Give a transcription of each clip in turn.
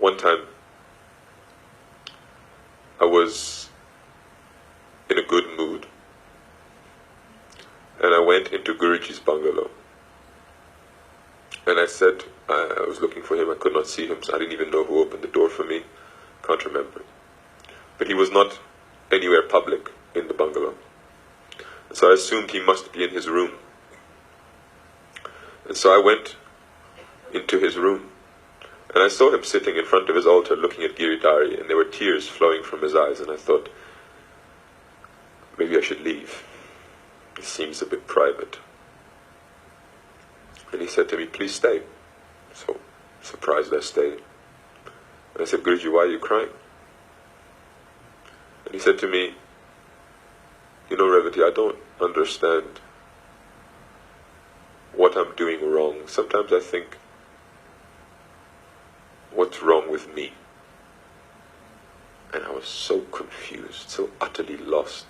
one time I was in a good mood, and I went into Guruji's bungalow. And I said, I was looking for him, I could not see him, so I didn't even know who opened the door for me, can't remember. But he was not anywhere public in the bungalow. And so I assumed he must be in his room. And so I went into his room, and I saw him sitting in front of his altar looking at Giridhari, and there were tears flowing from his eyes, and I thought, maybe I should leave. It seems a bit private. And he said to me, please stay. So, surprised, I stayed. And I said, Guruji, why are you crying? And he said to me, you know, Revati, I don't understand what I'm doing wrong. Sometimes I think, what's wrong with me? And I was so confused, so utterly lost.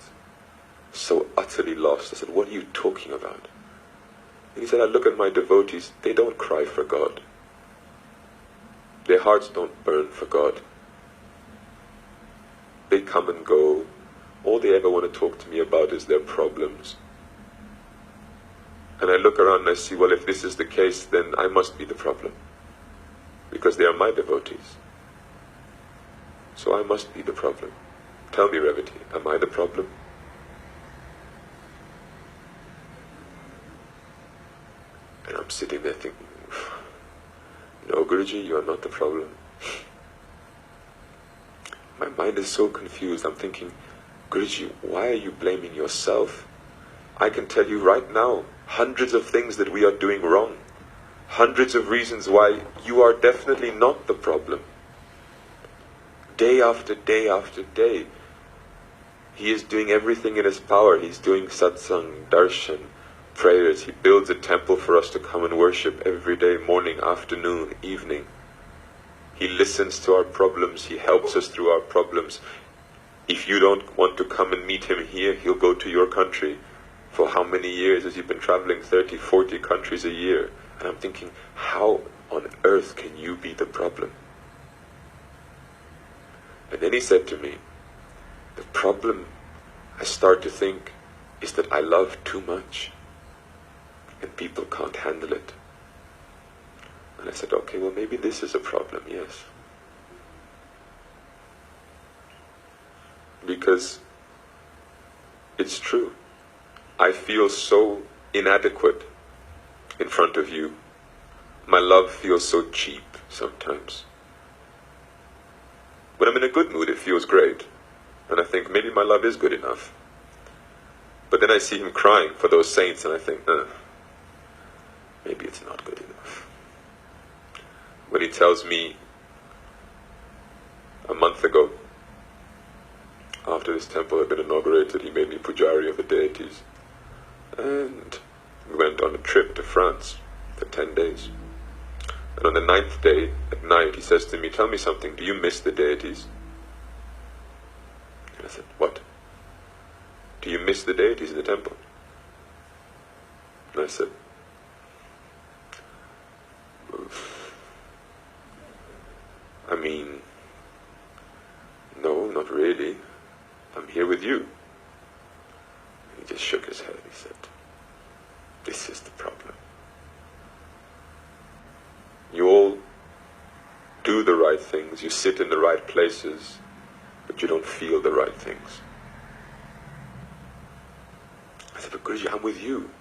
So utterly lost. I said, what are you talking about? And he said, I look at my devotees, they don't cry for God. Their hearts don't burn for God. They come and go. All they ever want to talk to me about is their problems. And I look around and I see, well, if this is the case, then I must be the problem. Because they are my devotees. So I must be the problem. Tell me, Revati, am I the problem? And I'm sitting there thinking, no, Guruji, you are not the problem. My mind is so confused. I'm thinking, Guruji, why are you blaming yourself? I can tell you right now, hundreds of things that we are doing wrong. Hundreds of reasons why you are definitely not the problem. Day after day after day, he is doing everything in his power. He's doing satsang, darshan, prayers. He builds a temple for us to come and worship every day, morning, afternoon, evening. He listens to our problems. He helps us through our problems. If you don't want to come and meet him here, he'll go to your country. For how many years has he been traveling? 30, 40 countries a year. And I'm thinking, how on earth can you be the problem? And then he said to me, the problem, I start to think, is that I love too much. And people can't handle it. And I said, okay, well, maybe this is a problem, yes. Because it's true. I feel so inadequate in front of you. My love feels so cheap sometimes. When I'm in a good mood, it feels great. And I think, maybe my love is good enough. But then I see him crying for those saints, and I think, maybe it's not good enough. When he tells me a month ago, after this temple had been inaugurated, he made me pujari of the deities. And we went on a trip to France for 10 days. And on the 9th day, at night, he says to me, tell me something, do you miss the deities? And I said, what? Do you miss the deities in the temple? And I said, I mean, no, not really. I'm here with you. He just shook his head. He said, this is the problem. You all do the right things, you sit in the right places, but you don't feel the right things. I said, but Guruji, I'm with you.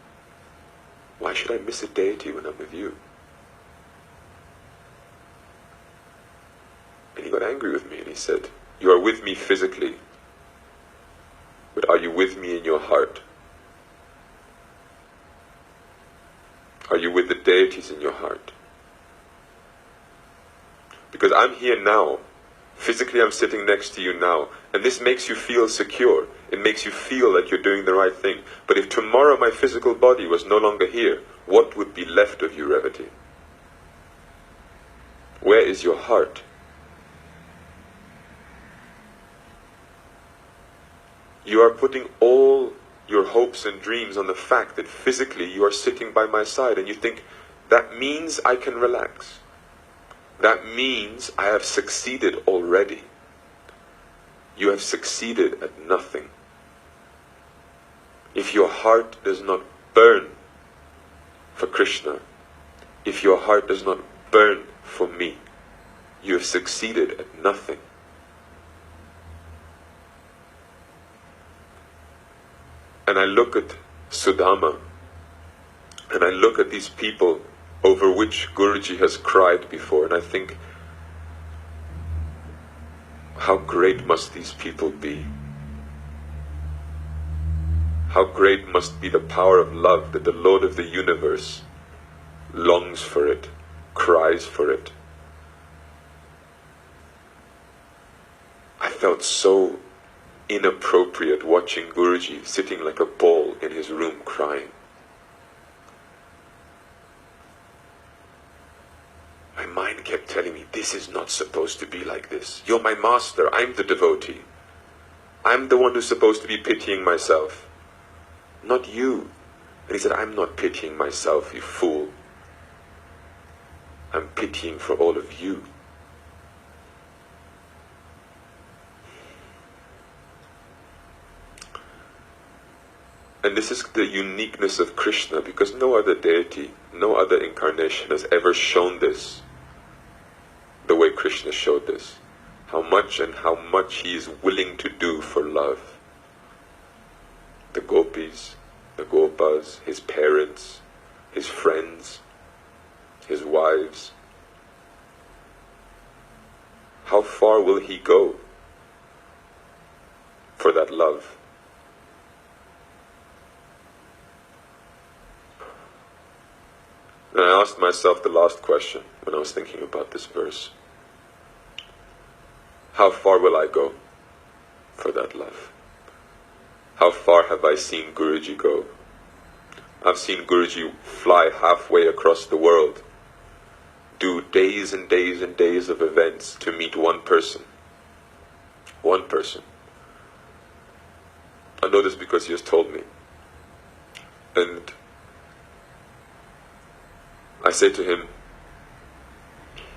Why should I miss a deity when I'm with you? And he got angry with me and he said, you are with me physically, but are you with me in your heart? Are you with the deities in your heart? Because I'm here now. Physically I'm sitting next to you now. And this makes you feel secure. It makes you feel that you're doing the right thing. But if tomorrow my physical body was no longer here, what would be left of you, Revati? Where is your heart? You are putting all your hopes and dreams on the fact that physically you are sitting by my side, and you think, that means I can relax. that means I have succeeded already. You have succeeded at nothing. If your heart does not burn for Krishna, if your heart does not burn for me, you have succeeded at nothing. And I look at Sudama, and I look at these people over which Guruji has cried before, and I think, how great must these people be? How great must be the power of love that the Lord of the universe longs for it, cries for it. I felt so inappropriate watching Guruji sitting like a ball in his room crying. My mind kept telling me, this is not supposed to be like this. You're my master, I'm the devotee. I'm the one who's supposed to be pitying myself, not you. And he said, I'm not pitying myself, you fool. I'm pitying for all of you. And this is the uniqueness of Krishna, because no other deity, no other incarnation has ever shown this the way Krishna showed this. How much he is willing to do for love. The gopis, the gopas, his parents, his friends, his wives. How far will he go for that love? And I asked myself the last question when I was thinking about this verse. How far will I go for that love? How far have I seen Guruji go? I've seen Guruji fly halfway across the world, do days and days and days of events to meet one person. One person. I know this because he has told me. And I say to him,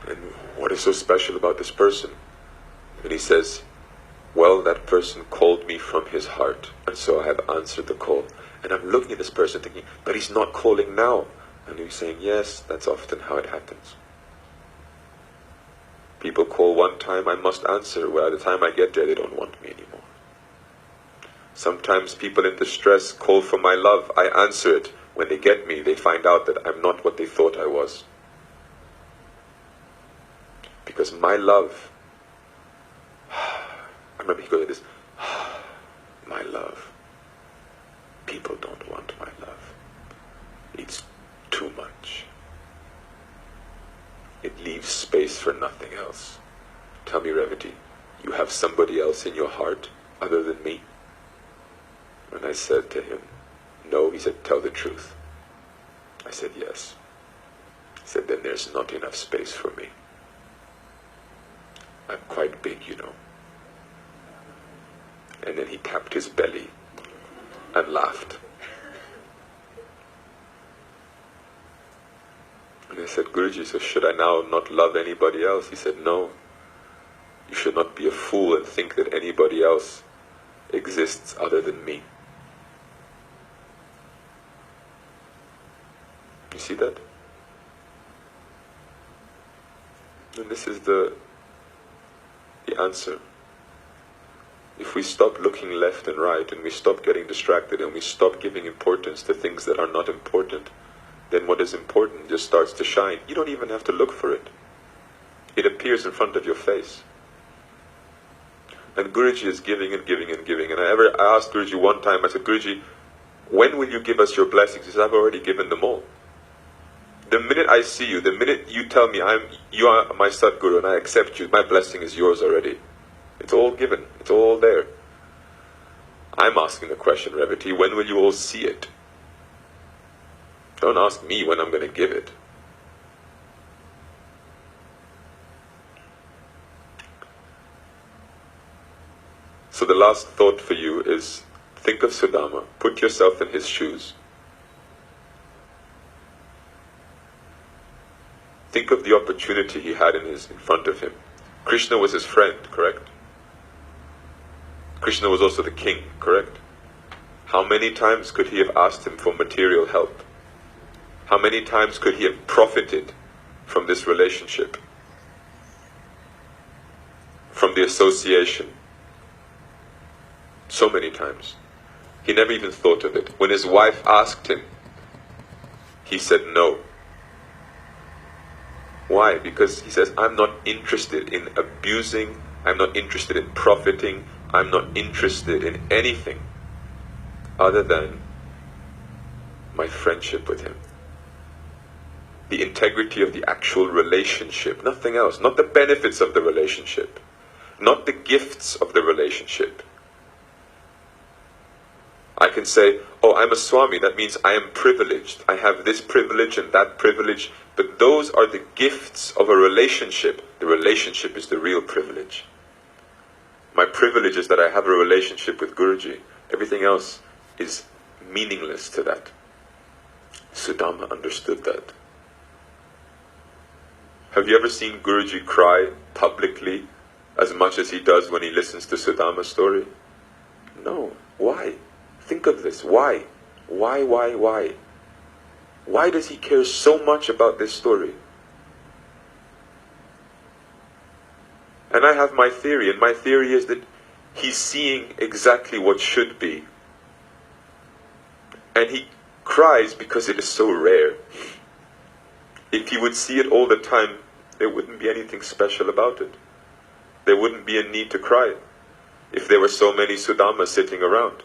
and what is so special about this person? And he says, well, that person called me from his heart, and so I have answered the call. And I'm looking at this person thinking, but he's not calling now. And he's saying, yes, that's often how it happens. People call one time, I must answer. Well, by the time I get there, they don't want me anymore. Sometimes people in distress call for my love. I answer it. When they get me, they find out that I'm not what they thought I was. Because my love, I remember he goes like this, my love. People don't want my love. It's too much. It leaves space for nothing else. Tell me, Revati, you have somebody else in your heart other than me? And I said to him, no. He said, tell the truth. I said, yes. He said, then there's not enough space for me. I'm quite big, you know. And then he tapped his belly and laughed. And I said, Guruji, so should I now not love anybody else? He said, no. You should not be a fool and think that anybody else exists other than me. You see that? And this is the answer. If we stop looking left and right, and we stop getting distracted, and we stop giving importance to things that are not important, then what is important just starts to shine. You don't even have to look for it. It appears in front of your face. And Guruji is giving and giving and giving. And I asked Guruji one time, I said, Guruji, when will you give us your blessings? He said, I've already given them all. The minute I see you, the minute you tell me you are my Sadguru and I accept you, my blessing is yours already. It's all given. It's all there. I'm asking the question, Revati, when will you all see it? Don't ask me when I'm going to give it. So the last thought for you is, think of Sudama. Put yourself in his shoes. Think of the opportunity he had in front of him. Krishna was his friend, correct? Krishna was also the king, correct? How many times could he have asked him for material help? How many times could he have profited from this relationship? From the association? So many times. He never even thought of it. When his wife asked him, he said no. Why? Because he says, I'm not interested in abusing, I'm not interested in profiting, I'm not interested in anything other than my friendship with him. The integrity of the actual relationship, nothing else. Not the benefits of the relationship, not the gifts of the relationship. I can say, oh, I'm a Swami, that means I am privileged. I have this privilege and that privilege, but those are the gifts of a relationship. The relationship is the real privilege. My privilege is that I have a relationship with Guruji. Everything else is meaningless to that. Sudama understood that. Have you ever seen Guruji cry publicly as much as he does when he listens to Sudama's story? No. Why? Think of this. Why? Why? Why does he care so much about this story? And I have my theory, and my theory is that he's seeing exactly what should be. And he cries because it is so rare. If he would see it all the time, there wouldn't be anything special about it. There wouldn't be a need to cry if there were so many Sudamas sitting around.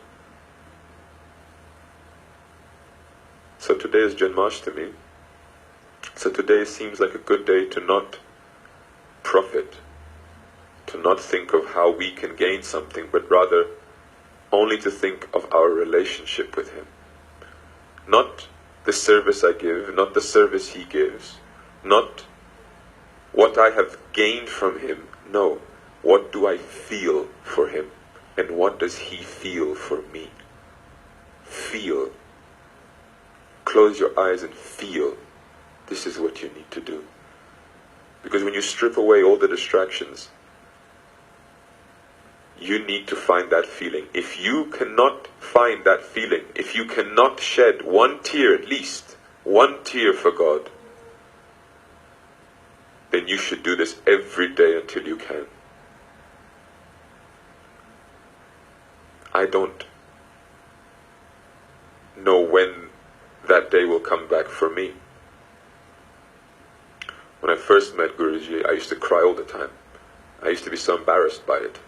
So today is Janmashtami. So today seems like a good day to not profit, to not think of how we can gain something, but rather only to think of our relationship with him. Not the service I give, not the service he gives, not what I have gained from him. No, what do I feel for him? And what does he feel for me? Feel. Close your eyes and feel. This is what you need to do. Because when you strip away all the distractions, you need to find that feeling. If you cannot find that feeling, if you cannot shed one tear at least, one tear for God, then you should do this every day until you can. I don't know when that day will come back for me. When I first met Guruji, I used to cry all the time. I used to be so embarrassed by it,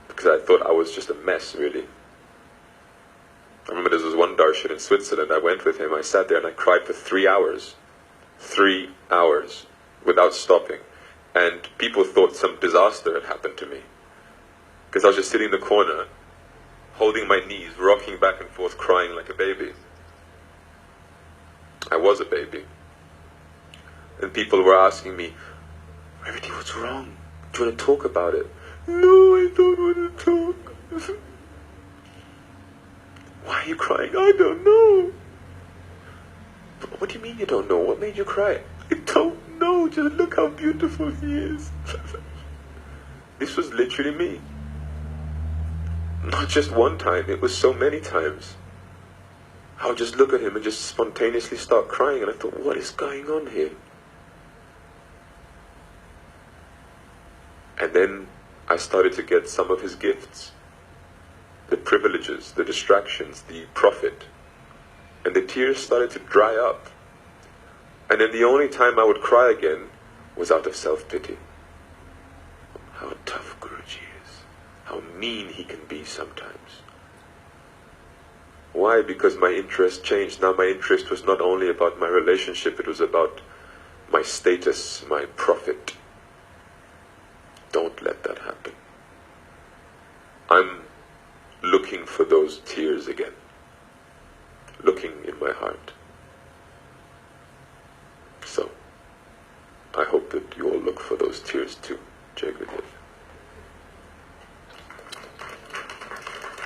because I thought I was just a mess, really. I remember there was one darshan in Switzerland. I went with him, I sat there and I cried for 3 hours. 3 hours, without stopping. And people thought some disaster had happened to me, because I was just sitting in the corner, holding my knees, rocking back and forth, crying like a baby. I was a baby. And people were asking me, Revati, what's wrong? Do you want to talk about it? No, I don't want to talk. Why are you crying? I don't know. What do you mean you don't know? What made you cry? I don't know. Just look how beautiful he is. This was literally me. Not just one time, it was so many times. I would just look at him and just spontaneously start crying, and I thought, what is going on here? And then I started to get some of his gifts, the privileges, the distractions, the profit, and the tears started to dry up. And then the only time I would cry again was out of self-pity. How tough Guruji is, how mean he can be sometimes. Why? Because my interest changed. Now my interest was not only about my relationship, it was about my status, my profit. Don't let that happen. I'm looking for those tears again. Looking in my heart. So, I hope that you all look for those tears too.